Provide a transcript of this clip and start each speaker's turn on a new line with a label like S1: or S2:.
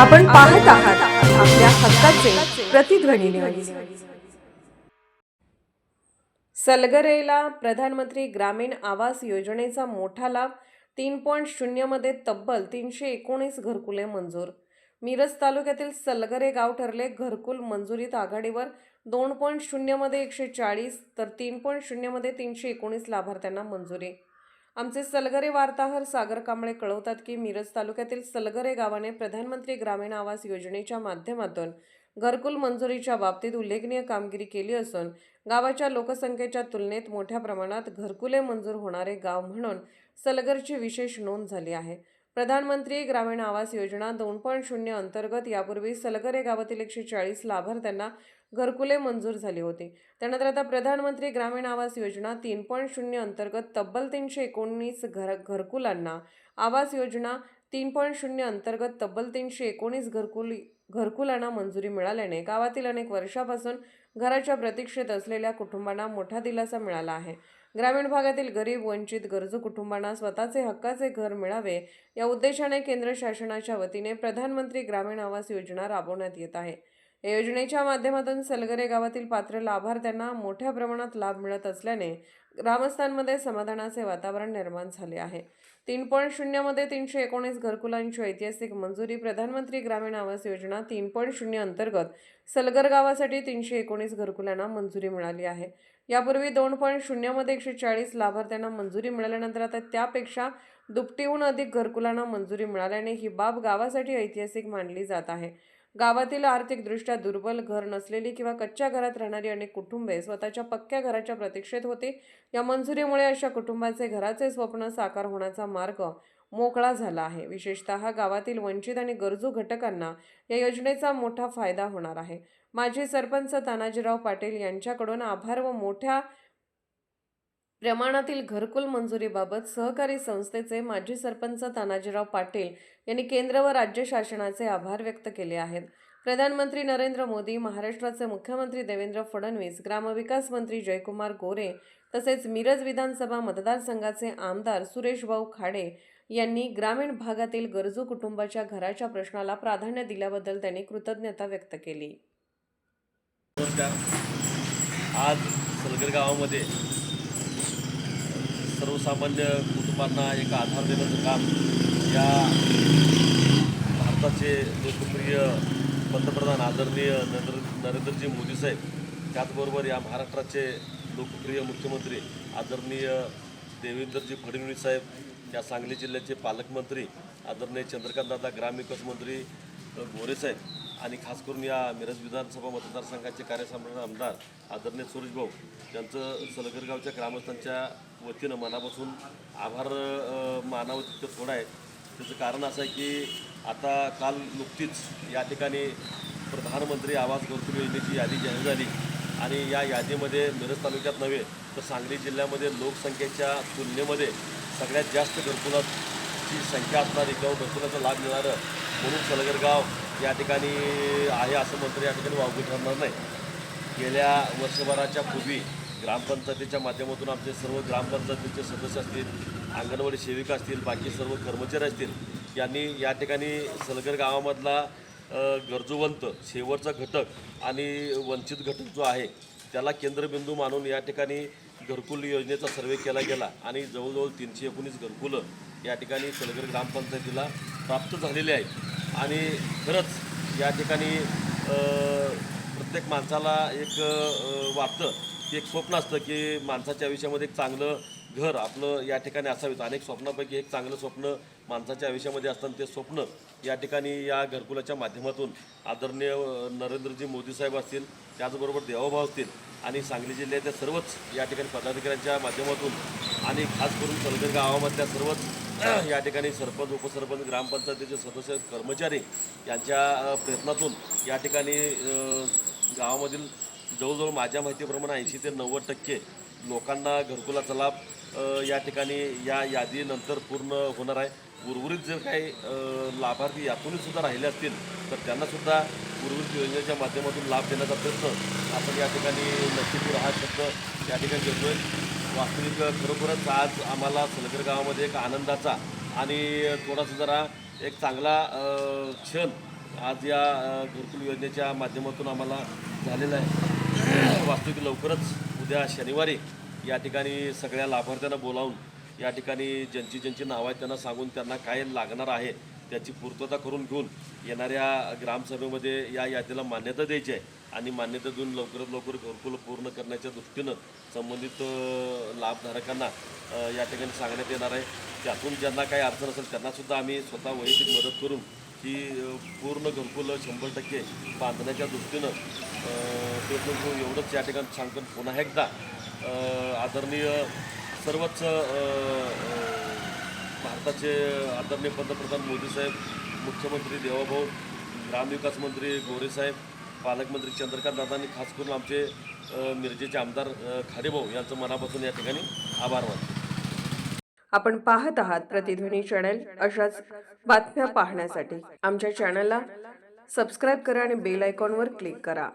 S1: आपण पाहत आहात आपल्या हक्काचे प्रतिध्वनी न्यूज. सलगरेला प्रधानमंत्री ग्रामीण आवास योजनेचा मोठा लाभ. 3.0 मध्ये तब्बल 319 घरकुले मंजूर. मिरज तालुक्यातील सलगरे गाव ठरले घरकुल मंजुरीत आघाडीवर. 2.0 मध्ये 140 तर 3.0 मध्ये 319 लाभार्थ्यांना मंजुरी. आमचे सलगरे वार्ताहर सागर कांबळे कळवतात की मिरज तालुक्यातील सलगरे गावाने प्रधानमंत्री ग्रामीण आवास योजनेच्या माध्यमातून घरकुल मंजुरीच्या बाबतीत उल्लेखनीय कामगिरी केली असून गावाच्या लोकसंख्येच्या तुलनेत मोठ्या प्रमाणात घरकुले मंजूर होणारे गाव म्हणून सलगरची विशेष नोंद झाली आहे. प्रधानमंत्री ग्रामीण आवास योजना 2.0 अंतर्गत यापूर्वी सलगरे गावातील 140 लाभार्थ्यांना घरकुले मंजूर झाली होती. त्यानंतर आता प्रधानमंत्री ग्रामीण आवास योजना 3.0 अंतर्गत तब्बल 319 घरकुलांना, आवास योजना 3.0 अंतर्गत तब्बल 319 घरकुलांना मंजुरी मिळाल्याने गावातील अनेक वर्षापासून घराच्या प्रतीक्षेत असलेल्या कुटुंबांना मोठा दिलासा मिळाला आहे. ग्रामीण भागातील गरीब, वंचित, गरजू कुटुंबांना स्वतःचे हक्काचे घर मिळावे या उद्देशाने केंद्र शासनाच्या वतीने प्रधानमंत्री ग्रामीण आवास योजना राबवण्यात येत आहे. या योजनेच्या माध्यमातून सलगरे गावातील पात्र लाभार्थ्यांना मोठ्या प्रमाणात लाभ मिळत असल्याने ग्रामस्थांमध्ये समाधानाचे वातावरण निर्माण झाले आहे. 3.0 मध्ये 319 घरकुलांची ऐतिहासिक मंजुरी. प्रधानमंत्री ग्रामीण आवास योजना 3.0 अंतर्गत सलगर गावासाठी 319 घरकुलांना मंजुरी मिळाली आहे. यापूर्वी 2.0 मध्ये 140 लाभार्थ्यांना मंजुरी मिळाल्यानंतर आता त्यापेक्षा दुपटीहून अधिक घरकुलांना मंजुरी मिळाल्याने ही बाब गावासाठी ऐतिहासिक मानली जात आहे. गावातील आर्थिकदृष्ट्या दुर्बल, घर नसलेली किंवा कच्च्या घरात राहणारी अनेक कुटुंबे स्वतःच्या पक्क्या घराच्या प्रतीक्षेत होती. या मंजुरीमुळे अशा कुटुंबाचे घराचे स्वप्न साकार होण्याचा मार्ग मोकळा झाला आहे. विशेषतः गावातील वंचित आणि गरजू घटकांना या योजनेचा मोठा फायदा होणार आहे. माजी सरपंच तानाजीराव पाटील यांच्याकडून आभार व मोठ्या प्रमाणातील घरकुल मंजुरीबाबत सहकारी संस्थेचे माजी सरपंच तानाजीराव पाटील यांनी केंद्र व राज्य शासनाचे आभार व्यक्त केले आहेत. प्रधानमंत्री नरेंद्र मोदी, महाराष्ट्राचे मुख्यमंत्री देवेंद्र फडणवीस, ग्रामविकास मंत्री जयकुमार गोरे तसेच मिरज विधानसभा मतदारसंघाचे आमदार सुरेश भाऊ खाडे यांनी ग्रामीण भागातील गरजू कुटुंबाच्या घराच्या प्रश्नाला प्राधान्य दिल्याबद्दल त्यांनी कृतज्ञता व्यक्त केली.
S2: आज सलगर गावामध्ये सर्वसामान्य कुटुंबांना एक आधार देण्याचं काम या भारताचे लोकप्रिय पंतप्रधान आदरणीय नरेंद्रजी मोदी साहेब, त्याचबरोबर या महाराष्ट्राचे लोकप्रिय मुख्यमंत्री आदरणीय देवेंद्रजी फडणवीस साहेब, या सांगली जिल्ह्याचे पालकमंत्री आदरणीय चंद्रकांतदादा, ग्रामविकास मंत्री गोरे साहेब आणि खास करून या मिरज विधानसभा मतदारसंघाचे कार्यसम्राट आमदार आदरणीय सुरेश भाऊ यांचं सलगरगावच्या ग्रामस्थांच्या वतीनं मनापासून आभार मानावं तितकं थोडं आहे. त्याचं कारण असं आहे की आता काल नुकतीच या ठिकाणी प्रधानमंत्री आवास घरकुल योजनेची यादी जाहीर झाली आणि या यादीमध्ये मिरज तालुक्यात नव्हे तर सांगली जिल्ह्यामध्ये लोकसंख्येच्या तुलनेमध्ये सगळ्यात जास्त घरकुलाची संख्या असणारी किंवा घरकुलाचा लाभ मिळणारं म्हणून सलगर गाव या ठिकाणी आहे असं मंत्री या ठिकाणी वावगं ठरणार नाही. गेल्या वर्षभराच्या पूर्वी ग्रामपंचायतीच्या माध्यमातून आमचे सर्व ग्रामपंचायतीचे सदस्य असतील, अंगणवाडी सेविका असतील, बाकी सर्व कर्मचारी असतील, यांनी या ठिकाणी सलगर गावामधला गरजूवंत, शेवटचा घटक आणि वंचित घटक जो आहे त्याला केंद्रबिंदू मानून या ठिकाणी घरकुल योजनेचा सर्वे केला गेला आणि जवळजवळ 319 घरकुलं या ठिकाणी सलगर ग्रामपंचायतीला प्राप्त झालेली आहेत. आणि खरंच या ठिकाणी प्रत्येक माणसाला एक वाटतं की एक स्वप्न असतं की माणसाच्या आयुष्यामध्ये एक चांगलं घर आपलं या ठिकाणी असावीत. अनेक स्वप्नापैकी एक चांगलं स्वप्न माणसाच्या आयुष्यामध्ये असताना ते स्वप्न या ठिकाणी या घरकुलाच्या माध्यमातून आदरणीय नरेंद्रजी मोदी साहेब असतील, त्याचबरोबर देवाभाऊ असतील आणि सांगली जिल्ह्यातल्या सर्वच या ठिकाणी पदाधिकाऱ्यांच्या माध्यमातून आणि खास करून सलगर गावामधल्या सर्वच या ठिकाणी सरपंच, उपसरपंच, ग्रामपंचायतीचे सदस्य, कर्मचारी यांच्या प्रयत्नातून या ठिकाणी गावामधील जवळजवळ माझ्या माहितीप्रमाणे 80 ते 90% लोकांना घरकुलाचा लाभ या ठिकाणी या यादीनंतर पूर्ण होणार आहे. उर्वरित जर काही लाभार्थी यातूनच सुद्धा राहिले असतील तर त्यांनासुद्धा उर्वरित योजनेच्या माध्यमातून लाभ देण्याचा प्रयत्न आपण या ठिकाणी नक्की हा शब्द या ठिकाणी घेतो आहे. वास्तविक खरोखरच आज आम्हाला सलगर गावामध्ये एक आनंदाचा आणि थोडासा जरा एक चांगला क्षण आज या घरकुल योजनेच्या माध्यमातून आम्हाला झालेलं आहे. वास्तविक लवकरच उद्या शनिवारी या ठिकाणी सगळ्या लाभार्थ्यांना बोलावून या ठिकाणी ज्यांची नावं आहेत त्यांना सांगून त्यांना काय लागणार आहे त्याची पूर्तता करून घेऊन येणाऱ्या ग्रामसभेमध्ये या यादीला मान्यता द्यायची आहे आणि मान्यता देऊन लवकरात लवकर घरकुल पूर्ण करण्याच्या दृष्टीनं संबंधित लाभधारकांना या ठिकाणी सांगण्यात येणार आहे. त्यातून ज्यांना काही अडचण असेल त्यांनासुद्धा आम्ही स्वतः वैयक्तिक मदत करून ही पूर्ण घरकुलं 100% बांधण्याच्या दृष्टीनं प्रयत्न करू एवढंच या ठिकाणी सांगतो. पुन्हा एकदा आदरणीय सर्वच भारताचे आदरणीय पंतप्रधान मोदीसाहेब, मुख्यमंत्री देवाभाऊ, ग्रामविकास मंत्री गोरेसाहेब, पालकमंत्री चंद्रकांत दादांनी खास करून आमचे मिरजेचे आमदार खाडेभाऊ यांचं मनापासून या ठिकाणी आभार मानतो.
S1: आपण पाहत आहात प्रतिध्वनी चॅनल. अशाच बातम्या पाहण्यासाठी आमच्या चॅनलला सबस्क्राईब करा आणि बेल आयकॉनवर क्लिक करा.